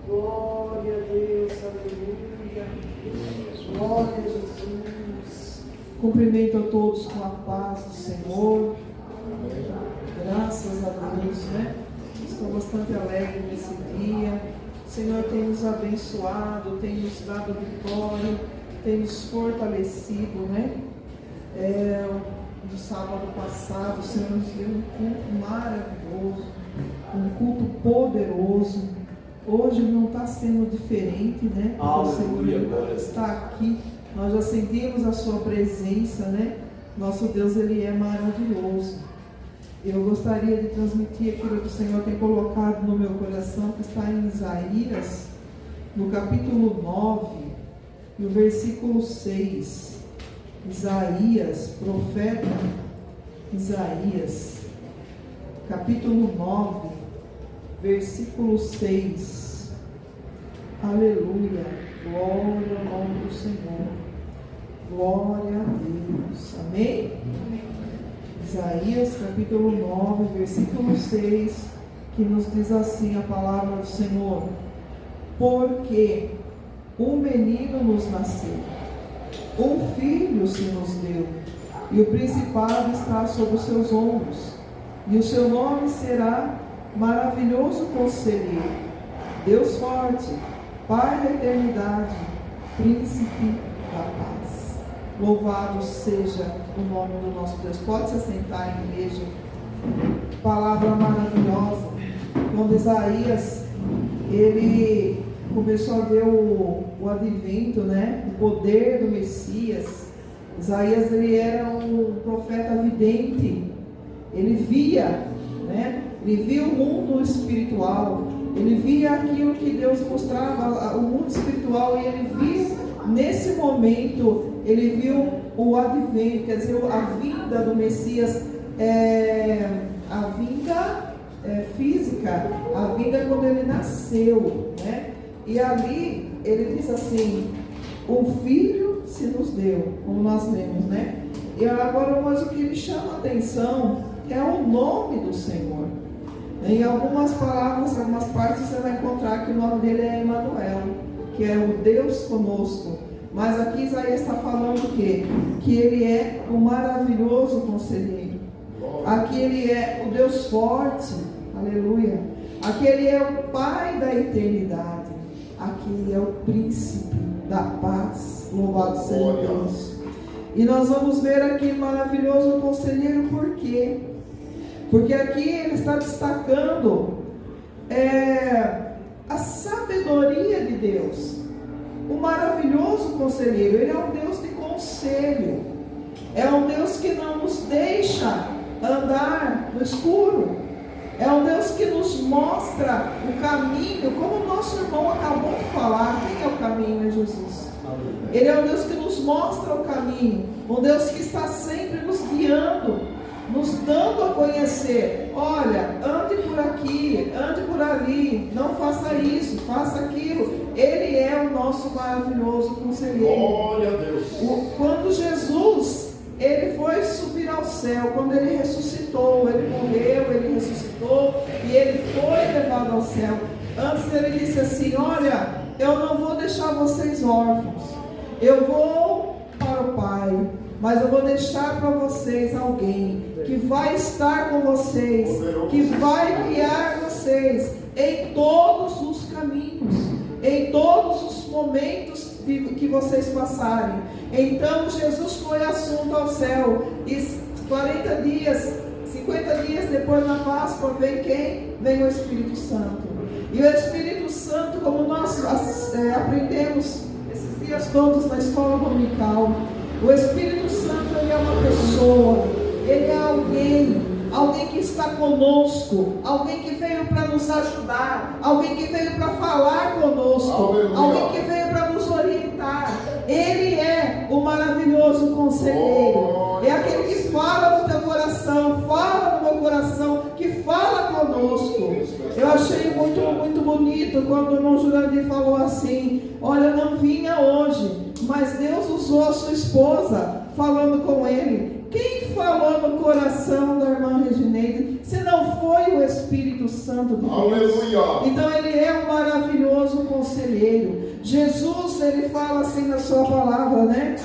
Glória a Deus, aleluia. Glória a Jesus. Cumprimento a todos com a paz do Senhor. Graças a Deus, né? Estou bastante alegre nesse dia. O Senhor tem nos abençoado, tem nos dado vitória, tem nos fortalecido, né? No sábado passado, o Senhor nos deu um culto maravilhoso, um culto poderoso. Hoje não está sendo diferente, né? O Senhor está aqui. Nós já sentimos a sua presença, né? Nosso Deus, Ele é maravilhoso. Eu gostaria de transmitir aquilo que o Senhor tem colocado no meu coração, que está em Isaías, no capítulo 9, no versículo 6. Isaías, profeta Isaías, capítulo 9, versículo 6. Aleluia, glória ao nome do Senhor, glória a Deus, amém? Isaías capítulo 9, versículo 6, que nos diz assim a palavra do Senhor: porque um menino nos nasceu, um filho se nos deu, e o principado está sobre os seus ombros, e o seu nome será Maravilhoso Conselheiro, Deus Forte, Pai da Eternidade, Príncipe da Paz. Louvado seja o nome do nosso Deus. Pode se assentar, igreja. Palavra maravilhosa. Quando Isaías, ele começou a ver o advento, né? O poder do Messias. Isaías, ele era um profeta vidente. Ele via, né? Ele via o mundo espiritual. Ele via aquilo que Deus mostrava, o mundo espiritual, e ele viu, nesse momento, ele viu o advento, quer dizer, a vinda do Messias, a vinda física, a vinda quando ele nasceu, né? E ali, ele diz assim: o Filho se nos deu, como nós lemos, né? E agora, mas o que me chama a atenção é o nome do Senhor. Em algumas palavras, em algumas partes, você vai encontrar que o nome dele é Emanuel, que é o Deus conosco. Mas aqui Isaías está falando o quê? Que ele é o maravilhoso conselheiro. Aqui ele é o Deus forte, aleluia. Aqui ele é o Pai da eternidade. Aqui ele é o príncipe da paz. Louvado seja Deus. E nós vamos ver aqui maravilhoso conselheiro, por quê? Porque aqui ele está destacando a sabedoria de Deus. O maravilhoso conselheiro, ele é um Deus de conselho. É um Deus que não nos deixa andar no escuro. É um Deus que nos mostra o caminho, como o nosso irmão acabou de falar. Quem é o caminho? É Jesus. Ele é um Deus que nos mostra o caminho. Um Deus que está sempre nos guiando, nos dando a conhecer. Olha, ande por aqui, ande por ali, não faça isso, faça aquilo. Ele é o nosso maravilhoso conselheiro. Glória a Deus. Quando Jesus, ele foi subir ao céu, quando ele ressuscitou, ele morreu, ele ressuscitou e ele foi levado ao céu. Antes ele disse assim: olha, eu não vou deixar vocês órfãos, eu vou para o Pai, mas eu vou deixar para vocês alguém que vai estar com vocês, que vai guiar vocês em todos os caminhos, em todos os momentos que vocês passarem. Então Jesus foi assunto ao céu, e 40 dias, 50 dias depois da Páscoa, vem quem? Vem o Espírito Santo. E o Espírito Santo, como nós aprendemos esses dias todos na escola dominical, o Espírito Santo, ele é uma pessoa, ele é alguém que está conosco, alguém que veio para nos ajudar, alguém que veio para falar conosco, aleluia, alguém que veio para nos orientar. Ele é o maravilhoso conselheiro, é aquele que fala no teu coração, fala no meu coração, que fala conosco. Eu achei muito bonito quando o irmão Jurandir falou assim: olha, não vinha hoje, mas Deus usou a sua esposa falando com ele. Quem falou no coração da irmã Regineide, se não foi o Espírito Santo de Deus? Aleluia. Então ele é um maravilhoso conselheiro. Jesus, ele fala assim na sua palavra, né?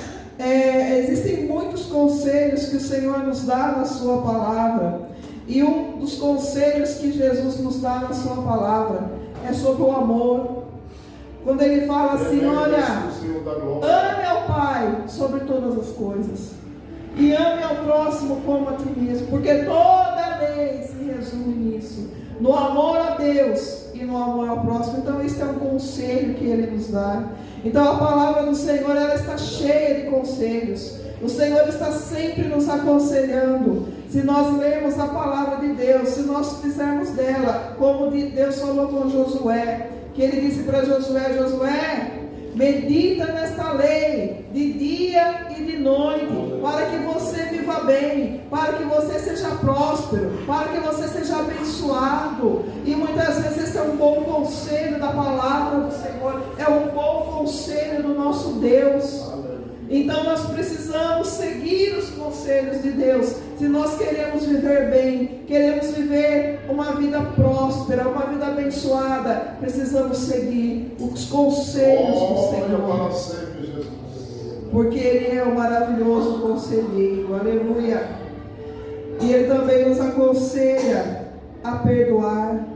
Existem muitos conselhos que o Senhor nos dá na sua palavra. E um dos conselhos que Jesus nos dá na sua palavra é sobre o amor. Quando ele fala assim, olha, ame ao Pai sobre todas as coisas e ame ao próximo como a ti mesmo, porque toda lei se resume nisso, no amor a Deus e no amor ao próximo. Então isso é um conselho que ele nos dá. Então a palavra do Senhor, ela está cheia de conselhos. O Senhor está sempre nos aconselhando. Se nós lermos a palavra de Deus, se nós fizermos dela, como Deus falou com Josué, que ele disse para Josué, Josué, medita nesta lei de dia e de noite, para que você viva bem, para que você seja próspero, para que você seja abençoado. E muitas vezes esse é um bom conselho da palavra do Senhor, é um bom conselho do nosso Deus. Então nós precisamos seguir os conselhos de Deus. Se nós queremos viver bem, queremos viver uma vida próspera, uma vida abençoada, precisamos seguir os conselhos do Senhor. Porque Ele é o maravilhoso conselheiro. Aleluia. E Ele também nos aconselha a perdoar.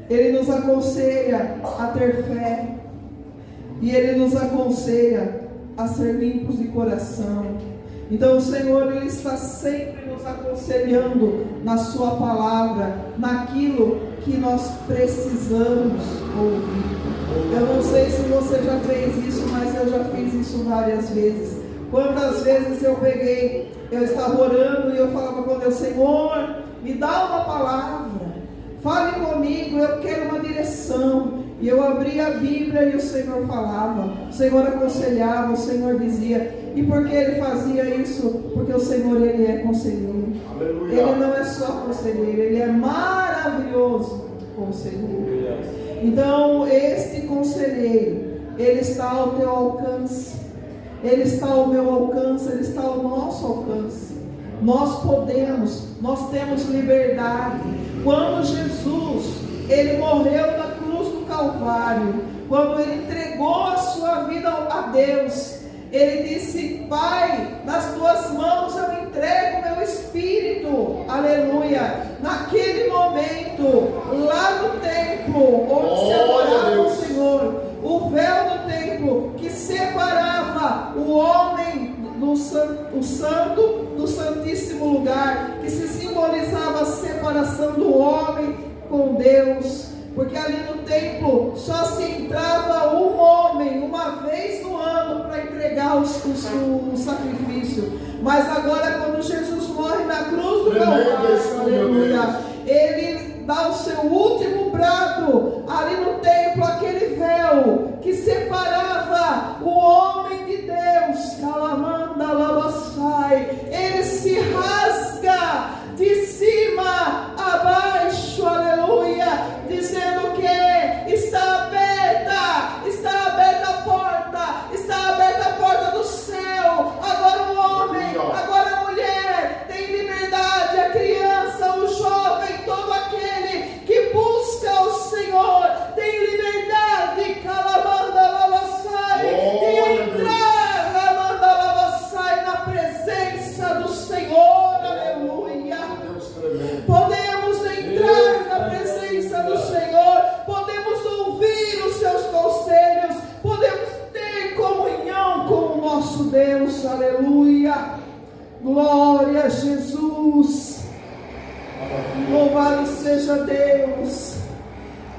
Ele nos aconselha a ter fé. E Ele nos aconselha a ser limpos de coração. Então o Senhor, Ele está sempre nos aconselhando na sua palavra, naquilo que nós precisamos ouvir. Eu não sei se você já fez isso, mas eu já fiz isso várias vezes. Quantas vezes eu estava orando e eu falava com Deus, Senhor, me dá uma palavra, fale comigo, eu quero uma direção. E eu abria a Bíblia e o Senhor falava, o Senhor aconselhava, o Senhor dizia. E por que Ele fazia isso? Porque o Senhor, Ele é conselheiro. Aleluia. Ele não é só conselheiro, Ele é maravilhoso conselheiro. Então este conselheiro, Ele está ao teu alcance, Ele está ao meu alcance, Ele está ao nosso alcance. Nós podemos, nós temos liberdade. Quando Jesus, Ele morreu na cruz do Calvário, quando Ele entregou a sua vida a Deus, Ele disse, Pai, nas tuas mãos eu entrego o meu espírito, aleluia. Naquele momento, lá no templo, onde se adorava o Senhor, o véu do templo que separava o homem do santo do santíssimo lugar, que se simbolizava a separação do homem com Deus, porque ali no templo só se entrava um homem uma vez no ano para entregar o sacrifício. Mas agora, quando Jesus morre na cruz do Calvário, aleluia, Ele dá o seu último brado ali no templo, aquele véu que separava o homem de Deus, Calamanda Labassai, ele se rasga de cima a baixo, aleluia, dizendo que está aberta a porta do céu. Agora o homem, agora a mulher tem liberdade, a criança, o jovem, todo aquele que busca o Senhor tem liberdade, Calamanda Lavassai, de entrar, Calamanda Lavassai, na presença do Senhor, aleluia. Podemos entrar na presença do Senhor, podemos ouvir os seus conselhos, podemos ter comunhão com o nosso Deus, aleluia. Glória a Jesus. Louvado seja Deus.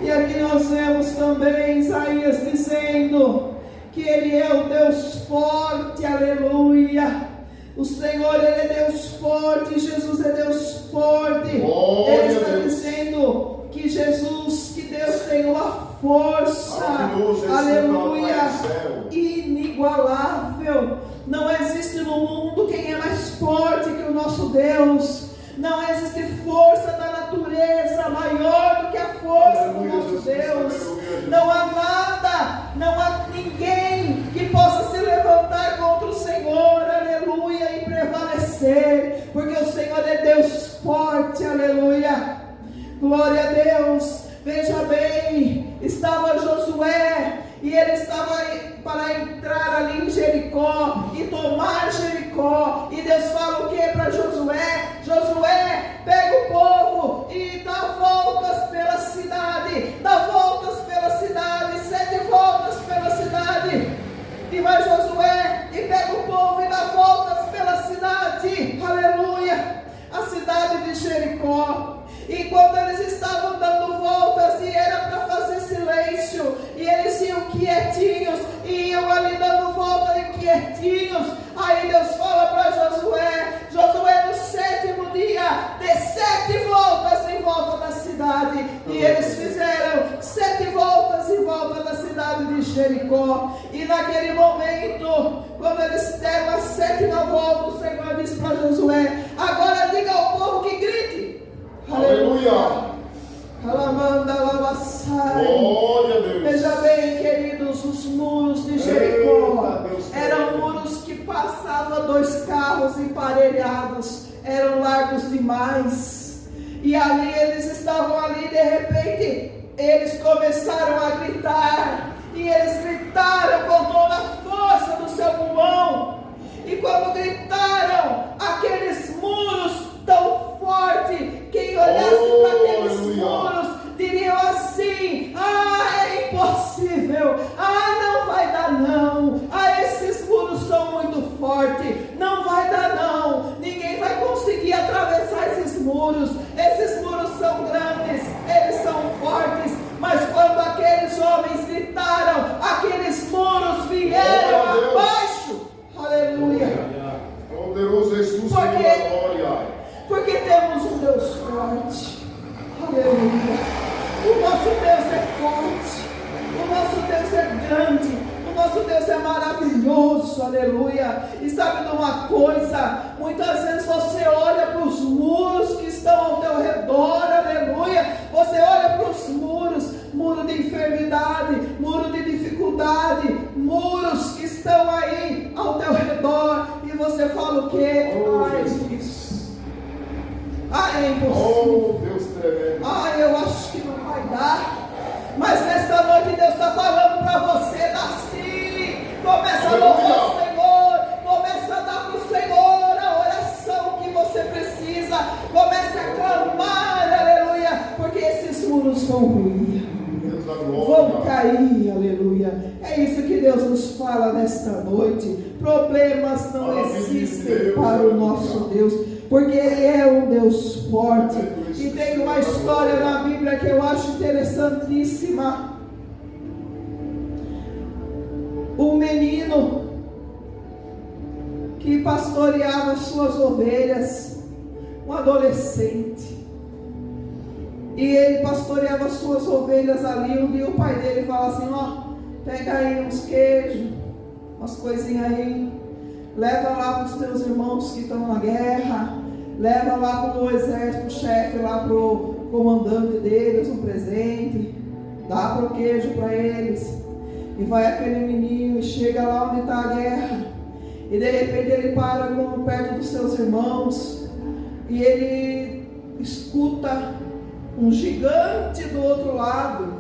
E aqui nós vemos também Isaías dizendo que Ele é o Deus forte, aleluia. O Senhor, Ele é Deus forte, Jesus é Deus forte. Ele está dizendo que Jesus, que Deus tem uma força, aleluia, inigualável. Não existe no mundo quem é mais forte que o nosso Deus. Não existe força da natureza maior do que a força do nosso Deus. Não há nada, não há ninguém que possa se levantar contra o Senhor, aleluia, e prevalecer, porque o Senhor é Deus forte, aleluia. Glória a Deus. Veja bem, estava Josué e ele estava para entrar ali em Jericó e tomar Jericó. E Deus fala o que para Josué? Josué, pega o povo e dá voltas pela cidade, dá voltas pela cidade, 7 voltas pela cidade. E vai Josué e pega o povo e dá voltas pela cidade, aleluia, a cidade de Jericó. E quando eles estavam dando voltas, e era para fazer silêncio, e eles iam quietinhos, e iam ali dando voltas e quietinhos, aí Deus fala para Josué, Josué no 7º dia, dê 7 voltas em volta da cidade. E eles fizeram 7 voltas em volta da cidade de Jericó. E naquele momento, quando eles deram a 7ª volta, o Senhor disse para Josué, agora diga ao povo que grite. Aleluia! Alamanda, lavassai. Glória a Deus. Veja bem, queridos, os muros de Jericó eram muros que passavam 2 carros emparelhados, eram largos demais. E ali eles estavam ali, de repente, eles começaram a gritar. E eles gritaram com toda a força do seu pulmão. E quando gritaram, aqueles muros tão forte, quem olhasse para aqueles muros diriam assim: ah, é impossível, ah, não vai dar não, ah, esses muros são muito fortes, não vai dar não, ninguém vai conseguir atravessar esses muros são grandes, eles são fortes. Mas quando aqueles homens gritaram, aqueles muros vieram abaixo, aleluia. Poderoso Jesus, glória. Porque temos um Deus forte, aleluia. O nosso Deus é forte, o nosso Deus é grande, o nosso Deus é maravilhoso, aleluia. E sabe de uma coisa? Muitas vezes você olha para os muros que estão ao teu redor, aleluia. Você olha para os muros, muro de enfermidade, muro de dificuldade, muros que estão aí ao teu redor, e você fala o quê? Ah, é difícil. Ah, é impossível. Oh, Deus tremendo. Ah, eu acho que não vai dar. Mas nesta noite Deus está falando para você, Darcy. Começa a louvar o Senhor. Começa a dar para o Senhor a oração que você precisa. Começa a clamar, aleluia. Porque esses muros vão ruir, vão cair, aleluia. É isso que Deus nos fala nesta noite. Problemas não existem para o nosso Deus, porque Ele é um Deus forte. E tem uma história na Bíblia que eu acho interessantíssima. Um menino que pastoreava suas ovelhas, um adolescente, e ele pastoreava suas ovelhas ali. Um dia o pai dele fala assim: ó, pega aí uns queijos, umas coisinhas aí, leva lá para os teus irmãos que estão na guerra, leva lá para o exército, o chefe, lá para o comandante deles, um presente, dá para o queijo para eles. E vai aquele menino e chega lá onde está a guerra, e de repente ele para perto dos seus irmãos, e ele escuta um gigante do outro lado,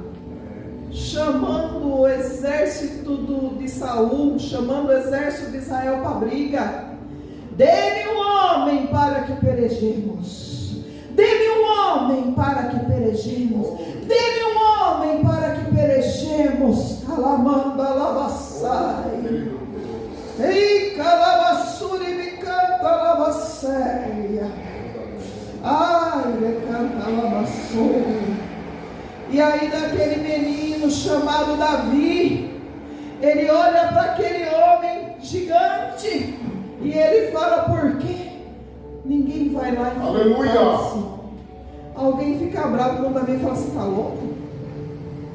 chamando o exército de Saul, chamando o exército de Israel para a briga. Dê-me um homem para que perejemos. Dê-me um homem para que perejemos. Dê-me um homem para que perejemos. Calamanda lavassai. Ei, calavassuri me canta lavasseia. Ai, me canta lavassuri. E aí daquele menino chamado Davi, ele olha para aquele homem gigante e ele fala: por quê? Ninguém vai lá e aleluia. Alguém fica bravo quando Davi fala assim: tá louco?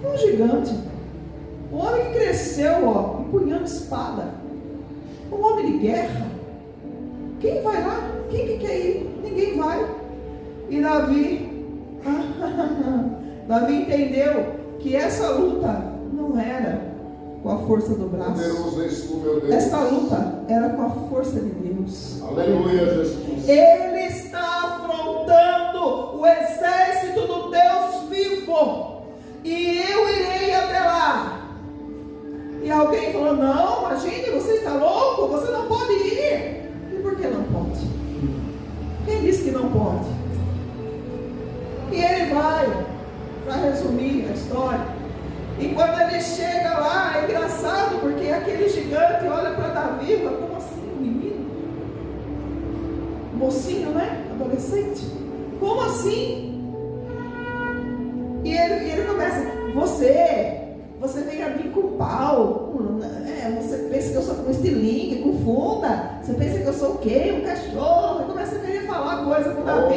Um gigante, um homem que cresceu, ó, empunhando espada, um homem de guerra. Quem vai lá? Quem que quer ir? Ninguém vai. E Davi entendeu que essa luta não era com a força do braço. Essa luta era com a força de Deus. Aleluia, Jesus. Ele está afrontando o exército do Deus vivo. E eu irei até lá. falou: não, imagine, você está louco, você não pode ir. E por que não pode? Quem disse que não pode? E ele vai, para resumir a história. E quando ele chega lá, é engraçado, porque aquele gigante olha para Davi, fala: como assim, menino? Mocinho, né? Adolescente. Como assim? E ele começa: você vem a mim com pau, você pensa que eu sou com estilingue, com funda, você pensa que eu sou o quê? Um cachorro. Ele começa a querer falar coisa com Davi,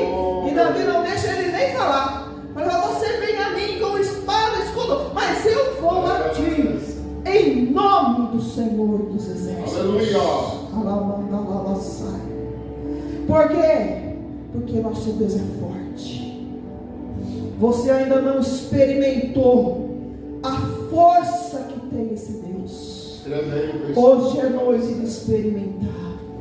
e Davi não deixa ele nem falar. Fala: você vem a mim com espada e escudo, mas eu vou a ti, em nome do Senhor dos Exércitos. Aleluia. Por quê? Porque nosso Deus é forte. Você ainda não experimentou a força que tem esse Deus. Hoje é noite de experimentar.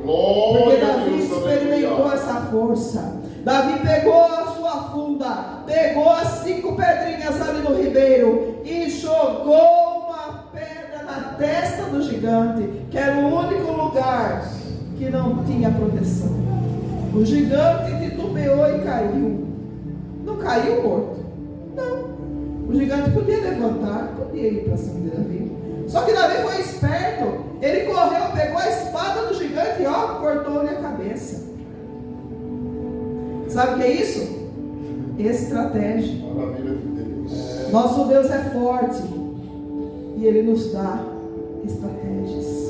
Porque Davi experimentou essa força. Davi pegou a sua funda, pegou as 5 pedrinhas ali no ribeiro e jogou uma pedra na testa do gigante, que era o único lugar que não tinha proteção. O gigante titubeou e caiu. Não caiu morto. Não. O gigante podia levantar, podia ir para cima de Davi. Só que Davi foi esperto. Ele correu, pegou a espada do gigante e cortou-lhe a cabeça. Sabe o que é isso? Estratégia. Maravilha de Deus. Nosso Deus é forte e Ele nos dá estratégias.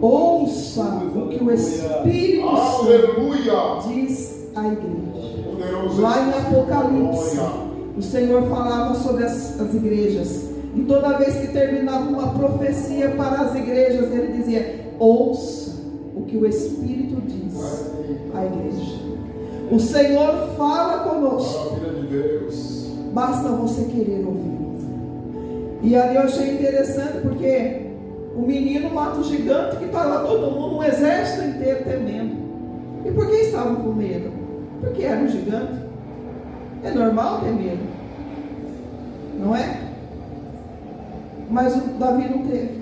Ouça o que o Espírito Santo diz à igreja. Lá em Apocalipse, o Senhor falava sobre as igrejas. E toda vez que terminava uma profecia para as igrejas, Ele dizia: ouça o que o Espírito diz à igreja. O Senhor fala conosco. Maravilha de Deus. Basta você querer ouvir. E ali eu achei interessante, porque o menino mata o gigante, que estava todo mundo, um exército inteiro temendo. E por que estavam com medo? Porque era um gigante. É normal ter medo, não é? Mas o Davi não teve.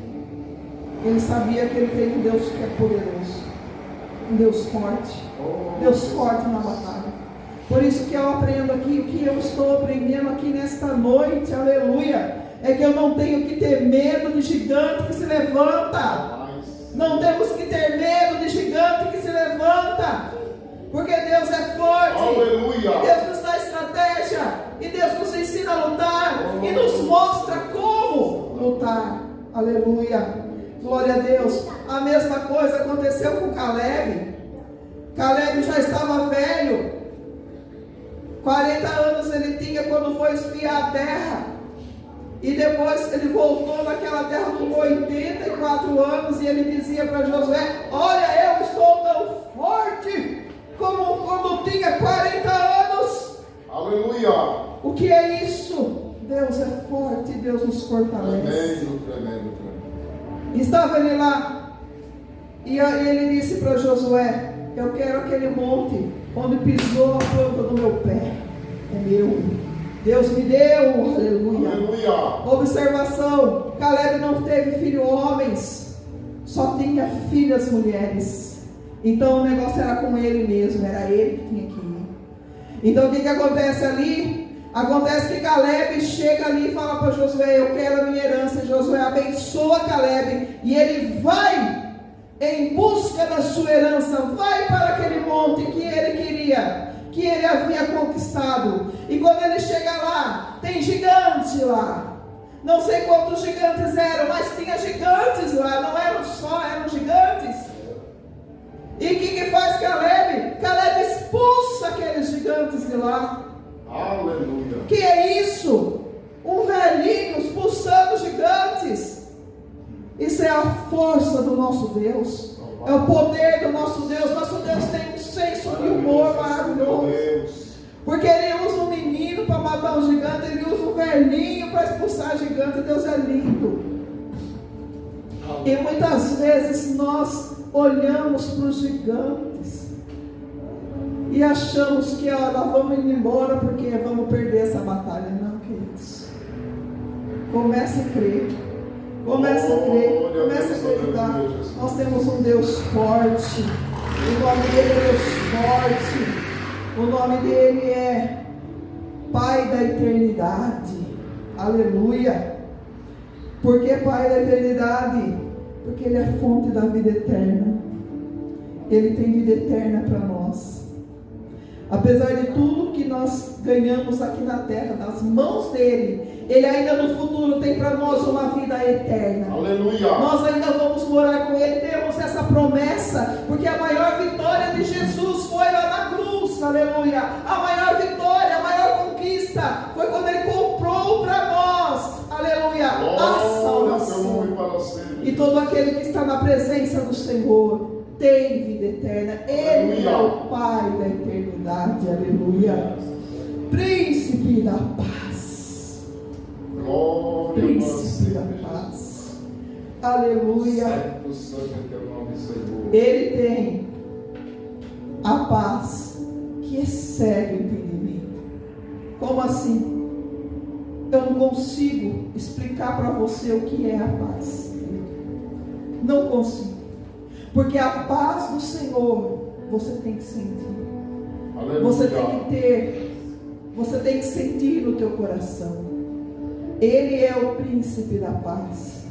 Ele sabia que ele tem um Deus que é poderoso, um Deus forte. Deus forte na batalha. Por isso que eu aprendo aqui, o que eu estou aprendendo aqui nesta noite, aleluia, é que eu não tenho que ter medo de gigante que se levanta. Não temos que ter medo de gigante que se levanta, porque Deus é forte. Aleluia. E Deus nos dá estratégia, e Deus nos ensina a lutar, e nos mostra como lutar. Aleluia. Glória a Deus. A mesma coisa aconteceu com Caleb. Caleb já estava velho, 40 anos ele tinha quando foi espiar a terra, e depois ele voltou naquela terra com 84 anos, e ele dizia para Josué: olha, eu estou tão forte como quando tinha 40 anos. Aleluia. O que é isso? Deus é forte, Deus nos fortalece. Tremendo. Estava ele lá, e ele disse para Josué: eu quero aquele monte onde pisou a planta do meu pé. É meu. Deus me deu. Aleluia. Aleluia. Observação: Caleb não teve filhos homens, só tinha filhas mulheres. Então o negócio era com ele mesmo, era ele que tinha que ir. Então o que acontece ali? Acontece que Caleb chega ali e fala para Josué: eu quero a minha herança. E Josué abençoa Caleb, e ele vai em busca da sua herança, vai para aquele monte que ele queria, que ele havia conquistado. E quando ele chega lá, tem gigante lá. Não sei quantos gigantes eram, mas tinha gigantes lá, não eram só, eram gigantes. E o que faz Caleb? Caleb expulsa aqueles gigantes de lá. Aleluia. Que é isso? Um velhinho expulsando gigantes. Isso é a força do nosso Deus. É o poder do nosso Deus. Nosso Deus tem um senso de humor maravilhoso. Porque Ele usa um menino para matar um gigante, Ele usa um velhinho para expulsar gigante. Deus é lindo. E muitas vezes nós olhamos para os gigantes e achamos que nós vamos ir embora porque vamos perder essa batalha. Não, queridos. Comece a crer. Começa a crer, começa a acreditar. Nós temos um Deus forte. O nome dele é Deus forte. O nome dele é Pai da eternidade. Aleluia. Por que Pai da eternidade? Porque ele é fonte da vida eterna. Ele tem vida eterna para nós. Apesar de tudo que nós ganhamos aqui na terra, nas mãos dele, ele ainda no futuro tem para nós uma vida eterna. Aleluia. Nós ainda vamos morar com ele, temos essa promessa, porque a maior vitória de Jesus foi lá na cruz. Aleluia. A maior vitória, a maior conquista foi quando ele comprou para nós. Aleluia. A salvação. E todo aquele que está na presença do Senhor tem vida eterna. Ele é o Pai da eternidade. Aleluia. Príncipe da paz. Glória. Príncipe da paz. Aleluia. Santo, santo é teu nome, Senhor. Ele tem a paz que excede o entendimento. Como assim? Eu não consigo explicar para você o que é a paz. Não consigo. Porque a paz do Senhor você tem que sentir. Aleluia. Você tem que ter. Você tem que sentir no teu coração. Ele é o príncipe da paz.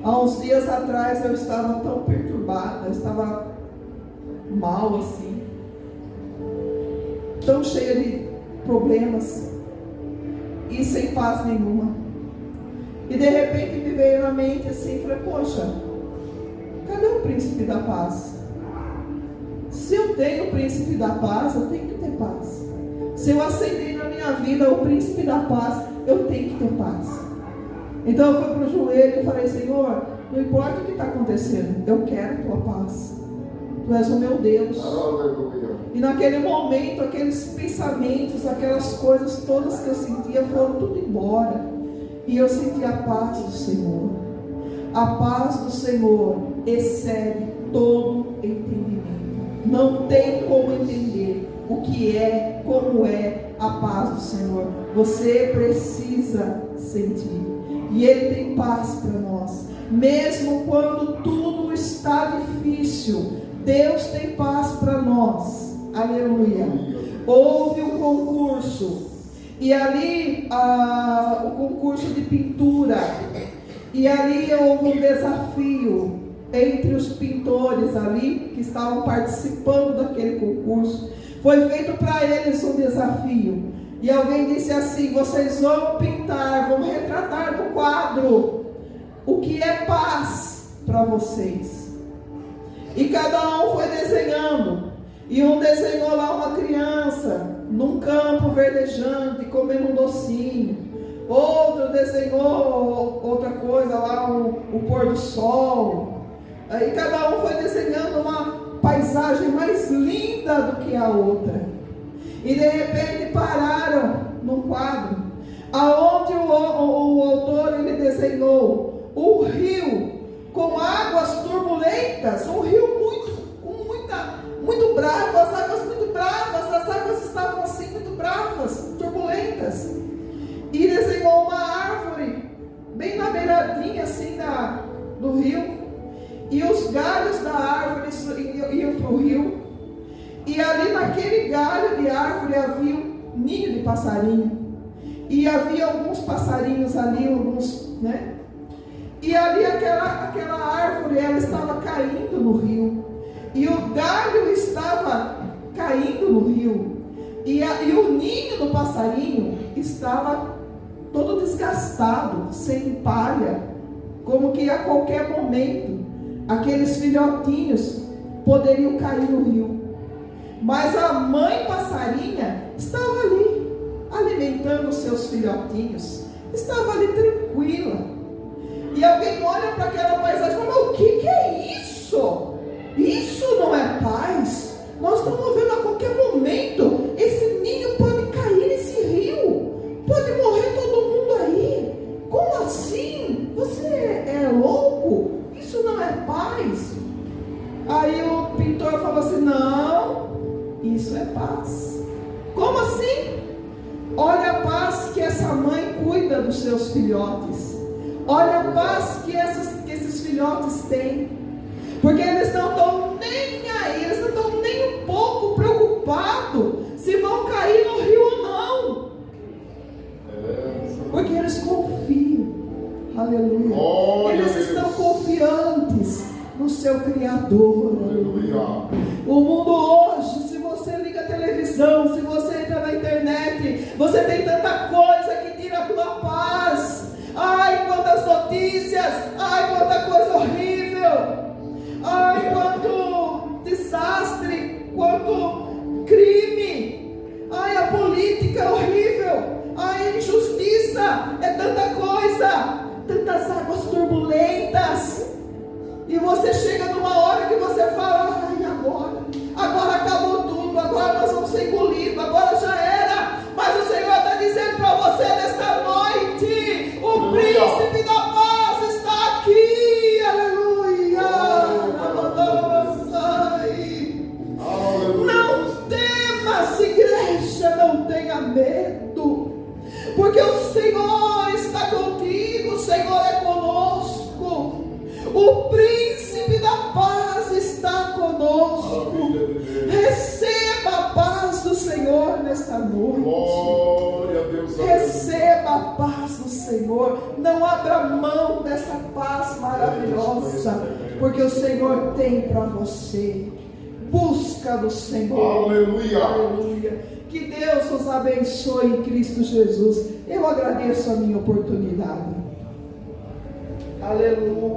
Há uns dias atrás eu estava tão perturbada, eu estava mal assim, tão cheia de problemas e sem paz nenhuma. E de repente me veio na mente assim, falei, poxa, cadê o príncipe da paz? Se eu tenho o príncipe da paz, eu tenho que ter paz. Se eu aceitei na minha vida o príncipe da paz, eu tenho que ter paz. Então eu fui para o joelho e falei, Senhor, não importa o que está acontecendo, eu quero a tua paz. Tu és o meu Deus. Aleluia. E naquele momento, aqueles pensamentos, aquelas coisas todas que eu sentia foram tudo embora. E eu senti a paz do Senhor. A paz do Senhor excede todo entendimento. Não tem como entender o que é, como é a paz do Senhor. Você precisa sentir. E Ele tem paz para nós. Mesmo quando tudo está difícil, Deus tem paz para nós. Aleluia. Houve um concurso. E ali, o concurso de pintura. E ali houve um desafio entre os pintores ali, que estavam participando daquele concurso. Foi feito para eles um desafio. E alguém disse assim, vocês vão pintar, vão retratar no quadro o que é paz para vocês. E cada um foi desenhando. E um desenhou lá uma criança num campo verdejante, comendo um docinho. Outro desenhou outra coisa lá, o pôr do sol. Aí cada um foi desenhando uma paisagem mais linda do que a outra. E de repente pararam num quadro, aonde o autor ele desenhou um rio com águas turbulentas, um rio muito bravo, as águas muito bravas, as águas estavam assim muito bravas, turbulentas. E desenhou uma árvore bem na beiradinha assim do rio, e os galhos da árvore iam para o rio. E ali naquele galho de árvore havia um ninho de passarinho. E havia alguns passarinhos ali, né? E ali aquela árvore, ela estava caindo no rio. E o galho estava caindo no rio. E o ninho do passarinho estava todo desgastado, sem palha. Como que a qualquer momento, aqueles filhotinhos poderiam cair no rio. Mas a mãe passarinha estava ali, alimentando os seus filhotinhos. Estava ali tranquila. E alguém olha para aquela paisagem e fala, o que é isso? Isso não é paz? Nós estamos vendo a qualquer momento, esse ninho pode cair nesse rio. Pode morrer todo mundo aí. Como assim? Você é louco? Isso não é paz? Aí o pintor falou assim, não. Isso é paz. Como assim? Olha a paz que essa mãe cuida dos seus filhotes. Olha a paz que esses filhotes têm, porque eles não estão nem aí, eles não estão nem um pouco preocupados se vão cair no rio ou não, porque eles confiam, aleluia, eles estão confiantes no seu Criador, aleluia. O mundo hoje, se você liga a televisão, se você entra na internet, você tem tanta coisa que tira a tua paz. Ai, quantas notícias, ai, quanta coisa horrível, ai, quanto desastre, quanto crime, ai, a política é horrível, ai, a injustiça, é tanta coisa, tantas águas turbulentas, e você chega numa hora que você fala, ai, agora acabou tudo, agora nós vamos ser engolidos, agora já era. Mas o Senhor está dizendo para você nesta noite, o príncipe da paz está aqui, aleluia. Não temas, igreja, não tenha medo, porque o Senhor está contigo, o Senhor é conosco, o príncipe da paz está conosco. Receba a paz do Senhor nesta noite. Glória a Deus. Receba a paz do Senhor. Não abra mão dessa paz maravilhosa, porque o Senhor tem para você. Busca do Senhor. Aleluia. Aleluia. Que Deus nos abençoe em Cristo Jesus. Eu agradeço a minha oportunidade. Aleluia.